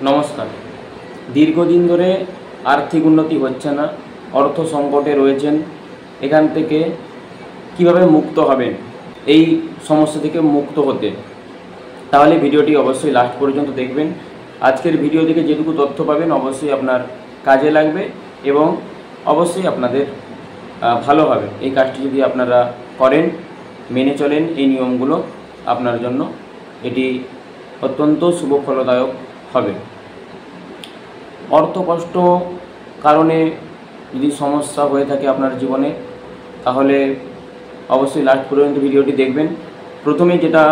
নমস্কার। দীর্ঘদিন ধরে আর্থিক উন্নতি হচ্ছে না, অর্থ সংকটে রয়েছেন, এখান থেকে কিভাবে মুক্ত হবেন, এই সমস্যা থেকে মুক্ত হতে, তাহলে ভিডিওটি অবশ্যই লাস্ট পর্যন্ত দেখবেন। আজকের ভিডিও থেকে যেটুকু তথ্য পাবেন অবশ্যই আপনার কাজে লাগবে এবং অবশ্যই আপনাদের ভালো হবে। এই কাজটি যদি আপনারা করেন, মেনে চলেন এই নিয়মগুলো, আপনার জন্য এটি অত্যন্ত শুভ ফলদায়ক হবে। অর্থ কষ্ট কারণে যদি সমস্যা হয়ে থাকে আপনার জীবনে, তাহলে অবশ্যই লাস্ট পর্যন্ত ভিডিওটি দেখবেন। প্রথমে যেটা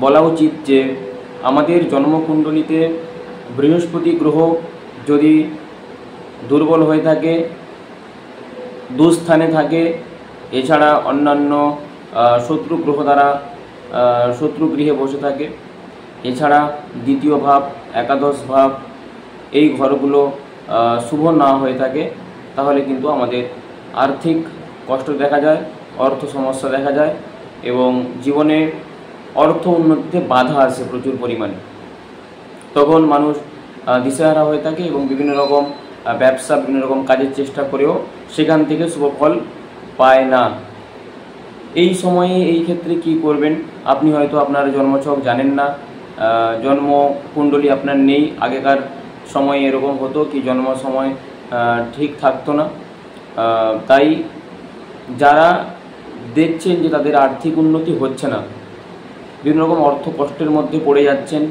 বলা উচিত যে আমাদের জন্মকুণ্ডলিতে বৃহস্পতি গ্রহ যদি দুর্বল হয়ে থাকে, দুস্থানে থাকে, এছাড়া অন্যান্য শত্রু গ্রহ দ্বারা শত্রু গৃহে বসে থাকে, এছাড়া দ্বিতীয় ভাব, একাদশ ভাব, এই ঘরগুলো শুভ না হয়ে থাকে, তাহলে কিন্তু আমাদের আর্থিক কষ্ট দেখা যায়, অর্থ সমস্যা দেখা যায় এবং জীবনে অর্থ উন্নতিতে বাধা আসে প্রচুর পরিমাণে। তখন মানুষ দিশেহারা হয়ে থাকে এবং বিভিন্ন রকম ব্যবসা, বিভিন্ন রকম কাজের চেষ্টা করেও সেখান থেকে শুভ ফল পায় না। এই সময়ে এই ক্ষেত্রে কি করবেন? আপনি হয়তো আপনার জন্মছক জানেন না, জন্মকুণ্ডলী আপনার নেই। আগেকার সময়ে এরকম হতো কি জন্ম সময় ঠিক থাকতো না। তাই যারা দেখছেন যে তাদের আর্থিক উন্নতি হচ্ছে না, বিভিন্ন রকম অর্থ কষ্টের মধ্যে পড়ে যাচ্ছেন,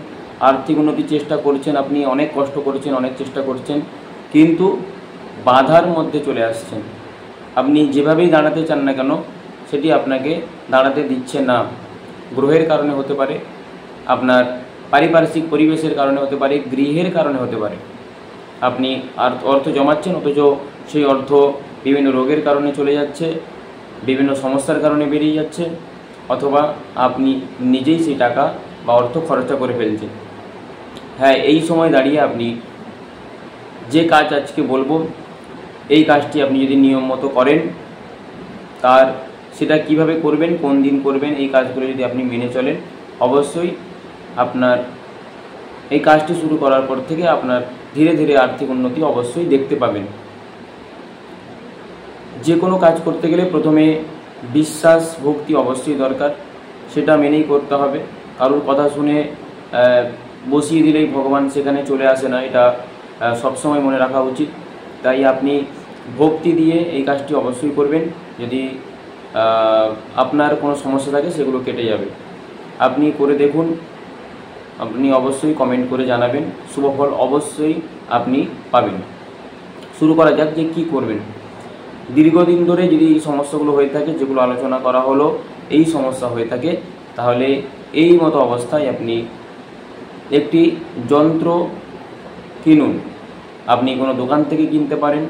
আর্থিক উন্নতির চেষ্টা করছেন, আপনি অনেক কষ্ট করছেন, অনেক চেষ্টা করছেন, কিন্তু বাধার মধ্যে চলে আসছেন। আপনি যেভাবেই দাঁড়াতে চান না কেন সেটি আপনাকে দাঁড়াতে দিচ্ছে না। গ্রহের কারণে হতে পারে, আপনার পারিপার্শ্বিক পরিবেশের কারণে হতে পারে, গৃহের কারণে হতে পারে। আপনি অর্থ জমাচ্ছেন অথচ সেই অর্থ বিভিন্ন রোগের কারণে চলে যাচ্ছে, বিভিন্ন সমস্যার কারণে বেরিয়ে যাচ্ছে, অথবা আপনি নিজেই সেই টাকা বা অর্থ খরচা করে ফেলছেন। হ্যাঁ, এই সময় দাঁড়িয়ে আপনি যে কাজ আজকে বলবো, এই কাজটি আপনি যদি নিয়ম মতো করেন, সেটা কিভাবে করবেন, কোন দিন করবেন, এই কাজগুলো যদি আপনি মেনে চলেন, অবশ্যই আপনার এই কাজটি শুরু করার পর থেকে আপনার ধীরে ধীরে আর্থিক উন্নতি অবশ্যই দেখতে পাবেন। যে কোনো কাজ করতে গেলে প্রথমে বিশ্বাস, ভক্তি অবশ্যই দরকার, সেটা মেনেই করতে হবে। কারোর কথা শুনে বসিয়ে দিলেই ভগবান সেখানে চলে আসে না, এটা সবসময় মনে রাখা উচিত। তাই আপনি ভক্তি দিয়ে এই কাজটি অবশ্যই করবেন। যদি আপনার কোনো সমস্যা থাকে সেগুলো কেটে যাবে। আপনি করে দেখুন, আপনি অবশ্যই কমেন্ট করে জানাবেন, শুভ ফল অবশ্যই আপনি পাবেন। শুরু করা যাক যে কী করবেন। দীর্ঘদিন ধরে যদি এই সমস্যাগুলো হয়ে থাকে, যেগুলো আলোচনা করা হলো, এই সমস্যা হয়ে থাকে, তাহলে এই মতো অবস্থায় আপনি একটি যন্ত্র কিনুন। আপনি কোনো দোকান থেকে কিনতে পারেন,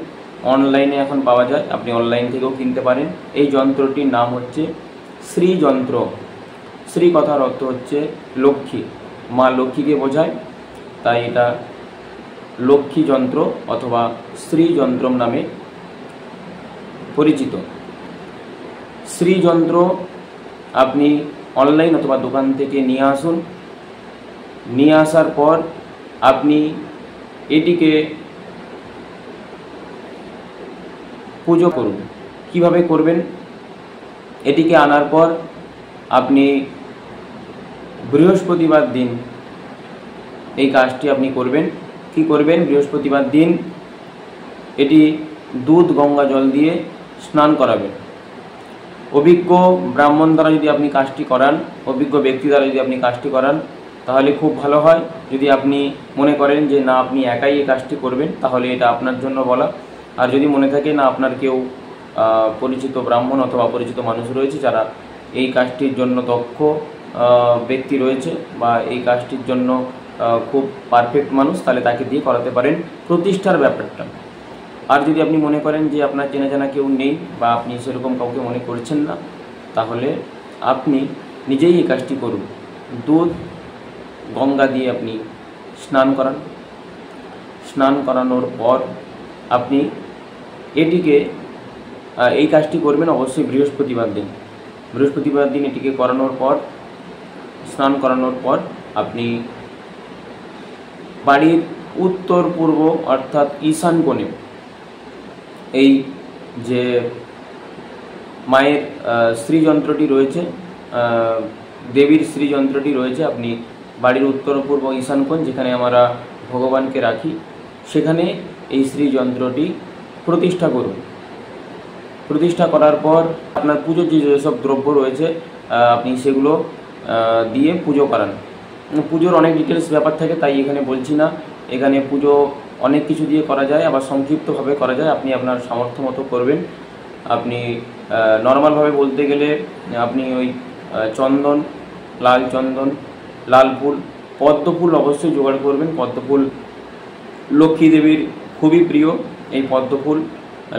অনলাইনে এখন পাওয়া যায়, আপনি অনলাইন থেকেও কিনতে পারেন। এই যন্ত্রটির নাম হচ্ছে শ্রী যন্ত্র। শ্রী কথার অর্থ হচ্ছে লক্ষ্মী, মা লক্ষ্মীকে বোঝায়, তাই এটা লক্ষ্মী যন্ত্র অথবা শ্রী যন্ত্রম নামে পরিচিত। শ্রী যন্ত্র আপনি অনলাইন অথবা দোকান থেকে নিয়ে আসুন। নিয়ে আসার পর আপনি এটিকে পুজো করুন। কিভাবে করবেন? এটিকে আনার পর আপনি বৃহস্পতিবার দিন এই কাজটি আপনি করবেন। কি করবেন? বৃহস্পতিবার দিন এটি দুধ গঙ্গা জল দিয়ে স্নান করাবেন। অভিজ্ঞ ব্রাহ্মণ দ্বারা যদি আপনি কাজটি করান, অভিজ্ঞ ব্যক্তি দ্বারা যদি আপনি কাজটি করান, তাহলে খুব ভালো হয়। যদি আপনি মনে করেন যে না আপনি একাই এই কাজটি করবেন, তাহলে এটা আপনার জন্য বলা। আর যদি মনে থাকে না আপনার কেউ পরিচিত ব্রাহ্মণ অথবা পরিচিত মানুষ রয়েছে যারা এই কাজটির জন্য দক্ষ ব্যক্তি রয়েছে বা এই কাজটির জন্য খুব পারফেক্ট মানুষ, তাহলে তাকে দিয়ে করাতে পারেন প্রতিষ্ঠার ব্যাপারটা। আর যদি আপনি মনে করেন যে আপনার চেনা জানা কেউ নেই বা আপনি সেরকম কাউকে মনে করছেন না, তাহলে আপনি নিজেই এই কাজটি করুন। দুধ গঙ্গা দিয়ে আপনি স্নান করান। স্নান করানোর পর আপনি এটিকে এই কাজটি করবেন অবশ্যই বৃহস্পতিবার দিন। বৃহস্পতিবার দিন এটিকে করানোর পর, স্নান করানোর পর আপনি বাড়ির উত্তর পূর্ব অর্থাৎ ঈশান কোণে এই যে মায়ের শ্রীযন্ত্রটি রয়েছে, দেবীর শ্রীযন্ত্রটি রয়েছে, আপনি বাড়ির উত্তর পূর্ব ঈশান কোণ যেখানে আমরা ভগবানকে রাখি সেখানে এই শ্রীযন্ত্রটি প্রতিষ্ঠা করুন। প্রতিষ্ঠা করার পর আপনার পুজোর যেসব দ্রব্য রয়েছে আপনি সেগুলো দিয়ে পুজো করান। পুজোর অনেক ডিটেলস ব্যাপার থাকে, তাই এখানে বলছি না। এখানে পুজো অনেক কিছু দিয়ে করা যায়, আবার সংক্ষিপ্তভাবে করা যায়, আপনি আপনার সামর্থ্য মতো করবেন। আপনি নর্মালভাবে বলতে গেলে আপনি ওই চন্দন, লাল চন্দন, লাল ফুল, পদ্ম ফুল অবশ্যই জোগাড় করবেন। পদ্ম ফুল লক্ষ্মী দেবীর খুবই প্রিয়। এই পদ্ম ফুল,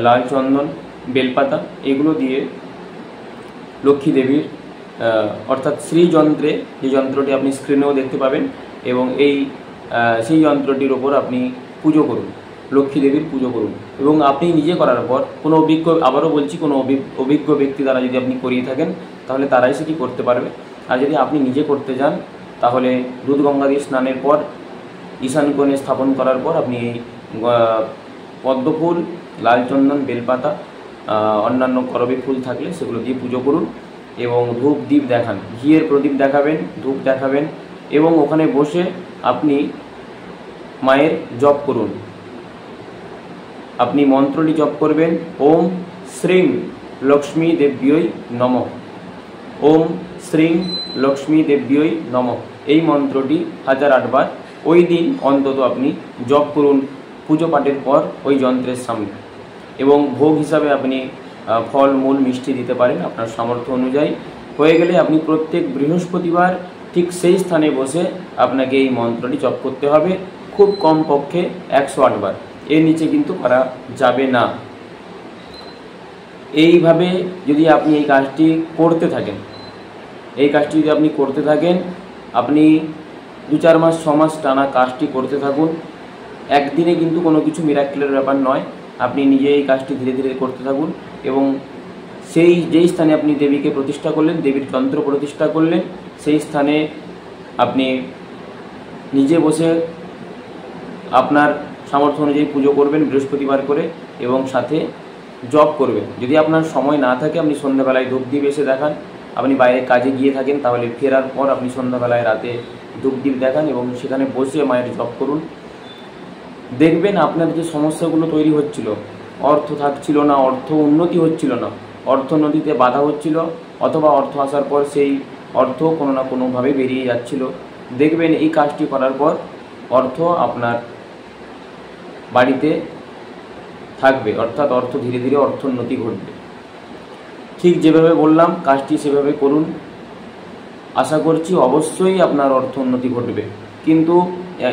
লাল চন্দন, বেলপাতা এগুলো দিয়ে লক্ষ্মী দেবীর অর্থাৎ শ্রীযন্ত্রে, যে যন্ত্রটি আপনি স্ক্রিনেও দেখতে পাবেন, এবং সেই যন্ত্রটির ওপর আপনি পুজো করুন, লক্ষ্মী দেবীর পুজো করুন। এবং আপনি নিজে করার পর কোনো আবারও বলছি, কোনো অভিজ্ঞ ব্যক্তি দ্বারা যদি আপনি করিয়ে থাকেন তাহলে তারাই সেটি করতে পারবে। আর যদি আপনি নিজে করতে যান তাহলে দুধ গঙ্গা দিয়ে স্নানের পর ঈশান কোণে স্থাপন করার পর আপনি এই পদ্ম ফুল, লাল চন্দন, বেলপাতা, অন্যান্য করবী ফুল থাকলে সেগুলো দিয়ে পুজো করুন এবং ধূপ দ্বীপ দেখান। ঘিয়ের প্রদীপ দেখাবেন, ধূপ দেখাবেন এবং ওখানে বসে আপনি মায়ের জপ করুন। আপনি মন্ত্রটি জপ করবেন, ওম শ্রীং লক্ষ্মী দেব্যই নমঃ। ওম শ্রীং লক্ষ্মী দেব্যই নমঃ। এই মন্ত্রটি 1008 বার ওই দিন অন্তত আপনি জপ করুন পুজো পাঠের পর ওই যন্ত্রের সামনে। এবং ভোগ হিসাবে আপনি ফল, মূল, মিষ্টি দিতে পারেন আপনার সামর্থ্য অনুযায়ী। হয়ে গেলে আপনি প্রত্যেক বৃহস্পতিবার ঠিক সেই স্থানে বসে আপনাকে এই মন্ত্রটি জপ করতে হবে, খুব কমপক্ষে 108 বার, এর নিচে কিন্তু করা যাবে না। এইভাবে যদি আপনি এই কাজটি করতে থাকেন, আপনি 2-4 মাস 6 মাস টানা কাজটি করতে থাকুন। একদিনে কিন্তু কোনো কিছু মিরাক্কেলের ব্যাপার নয়। আপনি নিজে এই কাজটি ধীরে ধীরে করতে থাকুন এবং যেই স্থানে আপনি দেবীকে প্রতিষ্ঠা করলেন, দেবীর যন্ত্র প্রতিষ্ঠা করলেন, সেই স্থানে আপনি নিজে বসে আপনার সামর্থ্য অনুযায়ী পুজো করবেন বৃহস্পতিবার করে এবং সাথে জপ করবেন। যদি আপনার সময় না থাকে আপনি সন্ধ্যাবেলায় ধূপদীপ এসে দেখান। আপনি বাইরে কাজে গিয়ে থাকেন তাহলে ফেরার পর আপনি সন্ধ্যাবেলায় রাতে ধূপদীপ দেখান এবং সেখানে বসে মায়ের জপ করুন। দেখবেন আপনার যে সমস্যাগুলো তৈরি হচ্ছিল, অর্থ থাকছিল না, অর্থ উন্নতি হচ্ছিল না, অর্থোন্নতিতে বাধা হচ্ছিল, অথবা অর্থ আসার পর সেই অর্থ কোনো না কোনোভাবে বেরিয়ে যাচ্ছিল, দেখবেন এই কাজটি করার পর অর্থ আপনার বাড়িতে থাকবে, অর্থাৎ ধীরে ধীরে অর্থোন্নতি ঘটবে। ঠিক যেভাবে বললাম কাজটি সেভাবে করুন, আশা করছি অবশ্যই আপনার অর্থোন্নতি ঘটবে। কিন্তু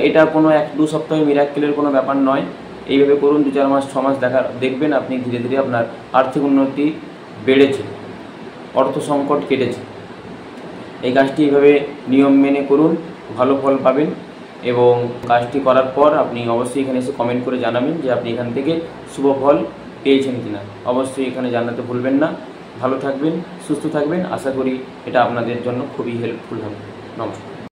এটা কোনো 1-2 সপ্তাহে মিরাক্কেলের কোনো ব্যাপার নয়। এইভাবে করুন 2-4 মাস 6 মাস দেখবেন আপনি ধীরে ধীরে আপনার আর্থিক উন্নতি বেড়েছে, অর্থ সংকট কেটেছে। এই কাজটি এইভাবে নিয়ম মেনে করুন, ভালো ফল পাবেন। এবং কাজটি করার পর আপনি অবশ্যই এখানে এসে কমেন্ট করে জানাবেন যে আপনি এখান থেকে শুভ ফল পেয়েছেন কিনা। অবশ্যই এখানে জানাতে ভুলবেন না। ভালো থাকবেন, সুস্থ থাকবেন, আশা করি এটা আপনাদের জন্য খুবই হেল্পফুল হবে। নমস্কার।